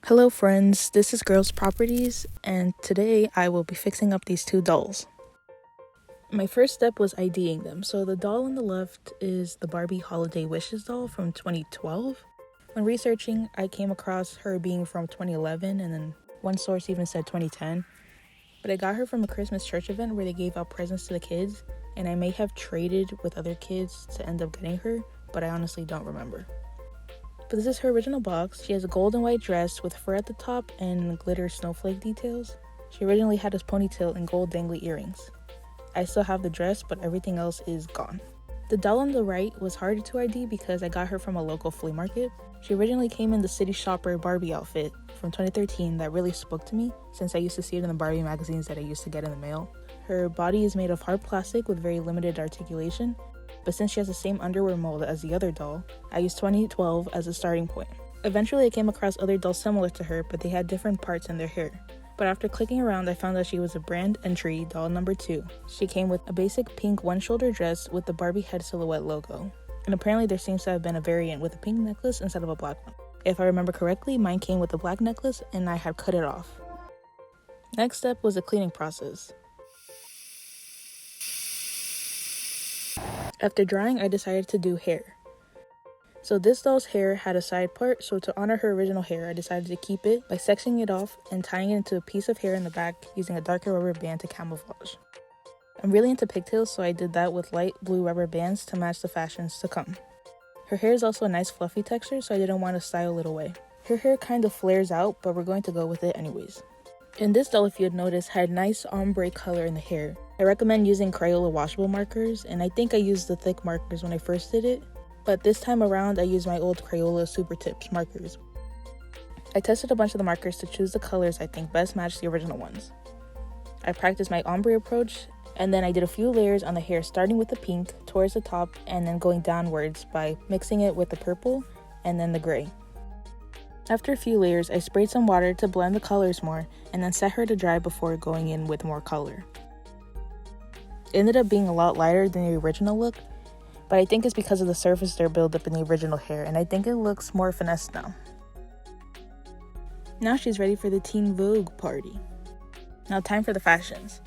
Hello friends, this is Girls Properties, and today I will be fixing up these two dolls. My first step was IDing them. So the doll on the left is the Barbie Holiday Wishes doll from 2012. When researching, I came across her being from 2011, and then one source even said 2010. But I got her from a Christmas church event where they gave out presents to the kids, and I may have traded with other kids to end up getting her, but I honestly don't remember. But this is her original box. She has a gold and white dress with fur at the top and glitter snowflake details. She originally had a ponytail and gold dangly earrings. I still have the dress, but everything else is gone. The doll on the right was harder to ID because I got her from a local flea market. She originally came in the City Shopper Barbie outfit from 2013 that really spoke to me since I used to see it in the Barbie magazines that I used to get in the mail. Her body is made of hard plastic with very limited articulation, but since she has the same underwear mold as the other doll, I used 2012 as a starting point. Eventually I came across other dolls similar to her, but they had different parts in their hair. But after clicking around, I found that she was a brand entry doll number 2. She came with a basic pink one-shoulder dress with the Barbie head silhouette logo. And apparently there seems to have been a variant with a pink necklace instead of a black one. If I remember correctly, mine came with a black necklace and I had cut it off. Next step was the cleaning process. After drying, I decided to do hair. So this doll's hair had a side part, so to honor her original hair, I decided to keep it by sectioning it off and tying it into a piece of hair in the back using a darker rubber band to camouflage. I'm really into pigtails, so I did that with light blue rubber bands to match the fashions to come. Her hair is also a nice fluffy texture, so I didn't want to style it away. Her hair kind of flares out, but we're going to go with it anyways. And this doll, if you had noticed, had nice ombre color in the hair. I recommend using Crayola washable markers, and I think I used the thick markers when I first did it, but this time around I used my old Crayola Super Tips markers. I tested a bunch of the markers to choose the colors I think best matched the original ones. I practiced my ombre approach, and then I did a few layers on the hair, starting with the pink towards the top and then going downwards by mixing it with the purple and then the gray. After a few layers, I sprayed some water to blend the colors more and then set her to dry before going in with more color. It ended up being a lot lighter than the original look, but I think it's because of the surface dirt buildup in the original hair, and I think it looks more finessed now. Now she's ready for the Teen Vogue party. Now time for the fashions.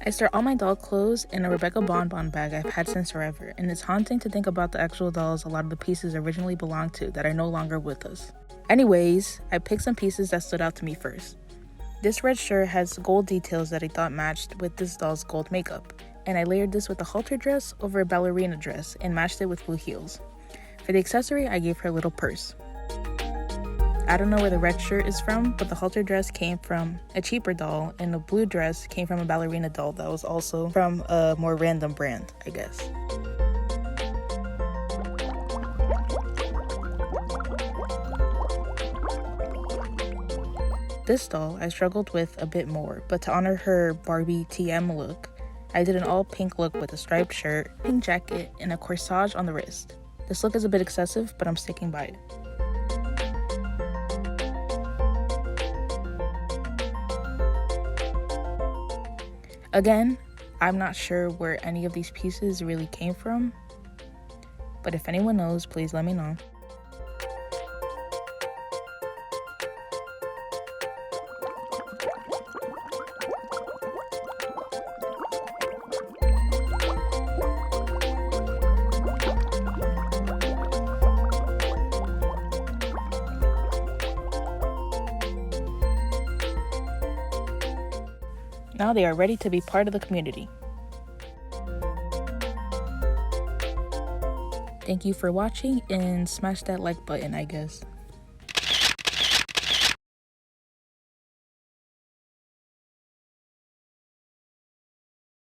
I store all my doll clothes in a Rebecca Bonbon bag I've had since forever, and it's haunting to think about the actual dolls a lot of the pieces originally belonged to that are no longer with us. Anyways, I picked some pieces that stood out to me first. This red shirt has gold details that I thought matched with this doll's gold makeup, and I layered this with a halter dress over a ballerina dress and matched it with blue heels. For the accessory, I gave her a little purse. I don't know where the red shirt is from, but the halter dress came from a cheaper doll, and the blue dress came from a ballerina doll that was also from a more random brand, I guess. This doll I struggled with a bit more, but to honor her Barbie TM look, I did an all pink look with a striped shirt, pink jacket, and a corsage on the wrist. This look is a bit excessive, but I'm sticking by it. Again, I'm not sure where any of these pieces really came from, but if anyone knows, please let me know. Now they are ready to be part of the community. Thank you for watching, and smash that like button, I guess.